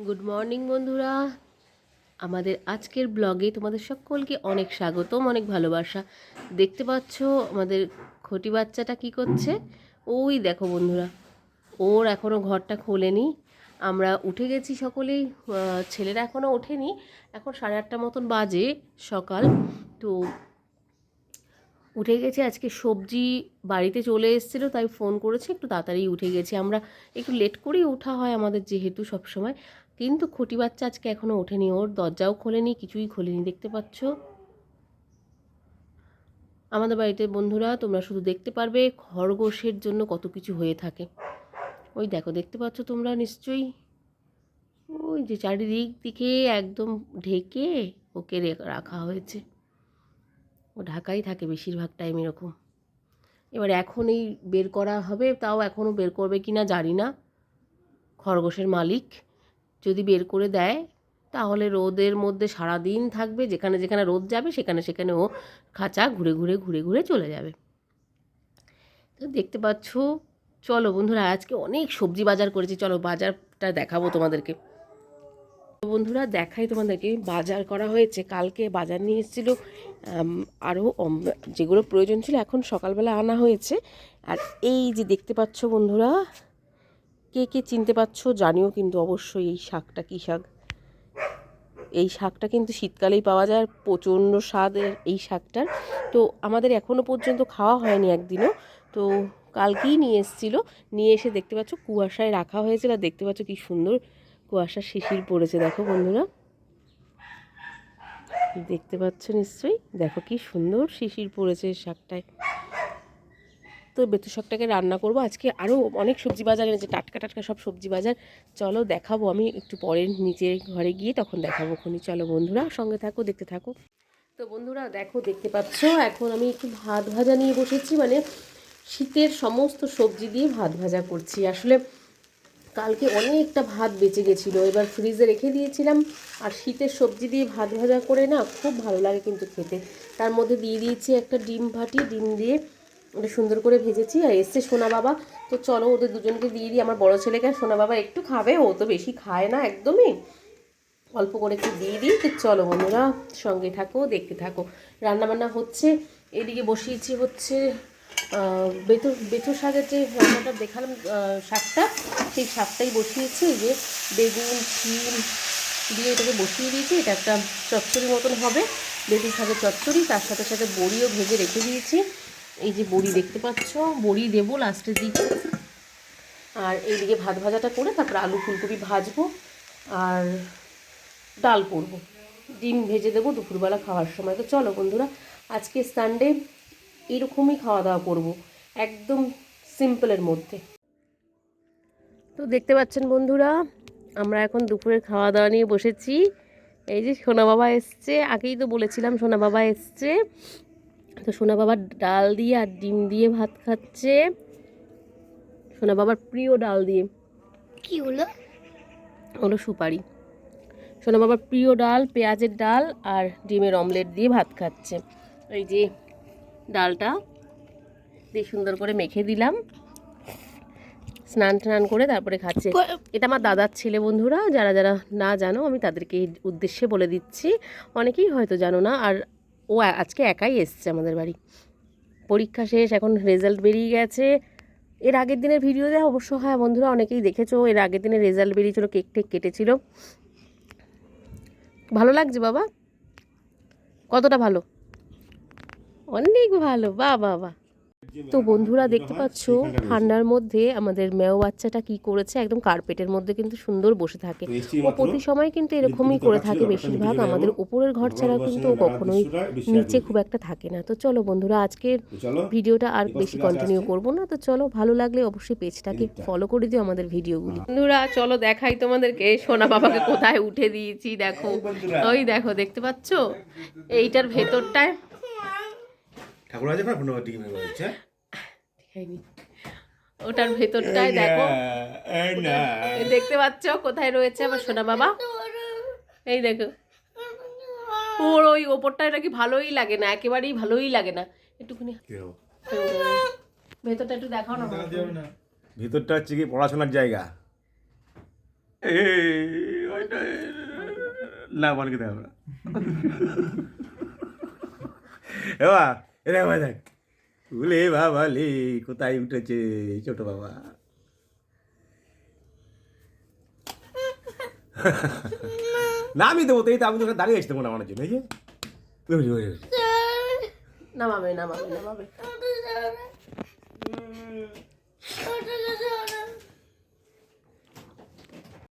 Good morning বন্ধুরা, আমাদের আজকের ব্লগে তোমাদের সকলকে অনেক স্বাগতম, অনেক ভালোবাসা। দেখতে পাচ্ছ আমাদের খটি বাচ্চাটা কি করছে? ওই দেখো বন্ধুরা, ওর এখনও ঘরটা খোলেনি। আমরা উঠে গেছি সকলেই, ছেলেরা এখনও ওঠেনি। এখন 8:30 মতন বাজে সকাল। তো উঠে গেছি, আজকে সবজি বাড়িতে চলে এসেছিলো তাই ফোন করেছি, একটু তাড়াতাড়ি উঠে গেছি। আমরা একটু লেট করেই ওঠা হয় আমাদের যেহেতু সব সময়। কিন্তু খটি বাচ্চা আজকে এখনও ওঠেনি, ওর দরজাও খোলেনি, কিছুই খোলেনি। দেখতে পাচ্ছ আমাদের বাড়িতে বন্ধুরা, তোমরা শুধু দেখতে পারবে খরগোশের জন্য কত কিছু হয়ে থাকে। ওই দেখো, দেখতে পাচ্ছ তোমরা নিশ্চয়ই, ওই যে চারিদিক দিকে একদম ঢেকে ওকে রাখা হয়েছে। ও ঢাকাই থাকে বেশিরভাগ টাইম এরকম। এবার এখনই বের করা হবে, তাও এখনও বের করবে কি না জানি না। খরগোশের মালিক যদি বের করে দেয় তাহলে রোদের মধ্যে সারা দিন থাকবে, যেখানে যেখানে রোদ যাবে সেখানে সেখানে ও খাঁচা ঘুরে ঘুরে ঘুরে ঘুরে চলে যাবে। তো দেখতে পাচ্ছ, চলো বন্ধুরা, আজকে অনেক সবজি বাজার করেছি, চলো বাজারটা দেখাবো তোমাদেরকে। বন্ধুরা দেখাই তোমাদেরকে, বাজার করা হয়েছে। কালকে বাজার নিয়ে এসেছিলো আরও যেগুলো প্রয়োজন ছিল এখন সকালবেলা আনা হয়েছে। আর এই যে দেখতে পাচ্ছ বন্ধুরা, কে কে চিনতে পারছো জানিও কিন্তু অবশ্যই এই শাকটা কী শাক। এই শাকটা কিন্তু শীতকালেই পাওয়া যায়, আর প্রচণ্ড স্বাদের এই শাকটার। তো আমাদের এখনও পর্যন্ত খাওয়া হয়নি একদিনও। তো কালকেই নিয়ে এসেছিলো, নিয়ে এসে দেখতে পাচ্ছ কুয়াশায় রাখা হয়েছিল। আর দেখতে পাচ্ছ কি সুন্দর কুয়াশার শিশির পড়েছে, দেখো বন্ধুরা, দেখতে পাচ্ছ নিশ্চয়ই, দেখো কি সুন্দর শিশির পড়েছে শাকটায়। তো বেতু শাকটাকে রান্না করব আজকে। আরও অনেক সবজি বাজার এনেছে, টাটকা টাটকা সব সবজি বাজার। চলো দেখাবো আমি একটু পরে নিচে ঘরে গিয়ে, তখন দেখাবো খনি। চলো বন্ধুরা সঙ্গে থাকো, দেখতে থাকো। তো বন্ধুরা দেখো, দেখতে পাচ্ছ এখন আমি একটু ভাত ভাজা নিয়ে বসেছি, মানে শীতের সমস্ত সবজি দিয়ে ভাত ভাজা করছি। আসলে কালকে অনেকটা ভাত বেঁচে গেছিলো, এবার ফ্রিজে রেখে দিয়েছিলাম। আর শীতের সবজি দিয়ে ভাত ভাজা করে না খুব ভালো লাগে কিন্তু খেতে। তার মধ্যে দিয়ে দিয়েছি একটা ডিম ভাটি, ডিম দিয়ে ওটা সুন্দর করে ভেজেছি। আর এসছে সোনা বাবা, তো চলো ওদের দুজনকে দিয়ে দিই। আমার বড় ছেলেকে আর সোনা বাবা একটু খাবে, ও তো বেশি খায় না একদমই, অল্প করে একটু দিয়ে দিই। তো চলো বন্ধুরা সঙ্গে থাকো, দেখতে থাকো। রান্নাবান্না হচ্ছে, এদিকে বসিয়েছি হচ্ছে বেথু শাকের যে রান্নাটা দেখালাম, শাকটা, সেই শাকটাই বসিয়েছি। এই যে বেগুন শিম দিয়ে এটাকে বসিয়ে দিয়েছি। এটা একটা চচ্চড়ি মতন হবে, বেথু শাকের চচ্চড়ি। তার সাথে সাথে বড়িও ভেজে রেখে দিয়েছি। এই যে বড়ি দেখতে পাচ্ছ, বড়ি দেবো লাস্টের দিকে। আর এইদিকে ভাত ভাজাটা করে তারপর আলু ফুলকপি ভাজবো আর ডাল করবো, ডিম ভেজে দেবো দুপুরবেলা খাওয়ার সময়। তো চলো বন্ধুরা, আজকে সানডে এরকমই খাওয়া দাওয়া করবো, একদম সিম্পলের মধ্যে। তো দেখতে পাচ্ছেন বন্ধুরা, আমরা এখন দুপুরের খাওয়া দাওয়া নিয়ে বসেছি। এই যে সোনা বাবা এসছে, আগেই তো বলেছিলাম সোনা বাবা এসছে। তো সোনা বাবার ডাল দিয়ে আর ডিম দিয়ে ভাত খাচ্ছে, সোনা বাবার প্রিয় ডাল দিয়ে। কি হলো? হলো সুপারি। সোনা বাবার প্রিয় ডাল, পেঁয়াজের ডাল আর ডিমের অমলেট দিয়ে ভাত খাচ্ছে। এই যে ডালটা দিয়ে সুন্দর করে মেখে দিলাম, স্নান টান করে তারপরে খাচ্ছে। এটা আমার দাদার ছেলে বন্ধুরা, যারা যারা না জানো আমি তাদেরকে এই উদ্দেশ্যে বলে দিচ্ছি, অনেকেই হয়তো জানো না। আর ও আজকে একাই এসছে আমাদের বাড়ি, পরীক্ষা শেষ, এখন রেজাল্ট বেরিয়ে গেছে। এর আগের দিনের ভিডিওতে অবশ্য হ্যাঁ বন্ধুরা অনেকেই দেখেছো, এর আগের দিনের রেজাল্ট বেরিয়েছিল, কেক টেক কেটেছিল। ভালো লাগছে বাবা? কতটা ভালো? অনেক ভালো, বাহ বাহ বাহ। তো বন্ধুরা দেখতে পাচ্ছ ঠান্ডার মধ্যে আমাদের মেও বাচ্চাটা কি করেছে, একদম কার্পেটের মধ্যে কিন্তু সুন্দর বসে থাকে। ও প্রতি সময় কিন্তু এরকমই করে থাকে, বেশিরভাগ আমাদের উপরের ঘর ছাড়া কিন্তু ও কখনোই নিচে খুব একটা থাকে না। তো চলো বন্ধুরা, আজকের ভিডিওটা আর বেশি কন্টিনিউ করব না। তো চলো, ভালো লাগলে অবশ্যই পেজটাকে ফলো করে দিও আমাদের ভিডিওগুলি। বন্ধুরা চলো দেখাই তোমাদেরকে সোনা বাবাকে কোথায় উঠে দিয়েছি। দেখো, ওই দেখো, দেখতে পাচ্ছ এইটার ভেতরটায় ঠাকুর আছে না ফোন দিকে মেরে বলছে ওটার ভেতরটায় দেখো, দেখতে পাচ্ছ কোথায় রয়েছে আমার সোনা বাবা। এই দেখো, ওর ওই ওপরটা নাকি ভালোই লাগে না, একেবারেই ভালোই লাগে না। একটুখানি ভেতরটা একটু দেখাও না। ভিতরটা হচ্ছে কি পড়াশোনার জায়গা। না বলকে দেখ আমরা এবা এ দেখ দেখ উলে বাবা লে কোথায় উঠেছে ছোট বাবা না আমি দেবো তো এই তো আমি তোকে দাঁড়িয়ে আসতে মনে আমার জন্য এই যে নামাবে নামাবে নামাবে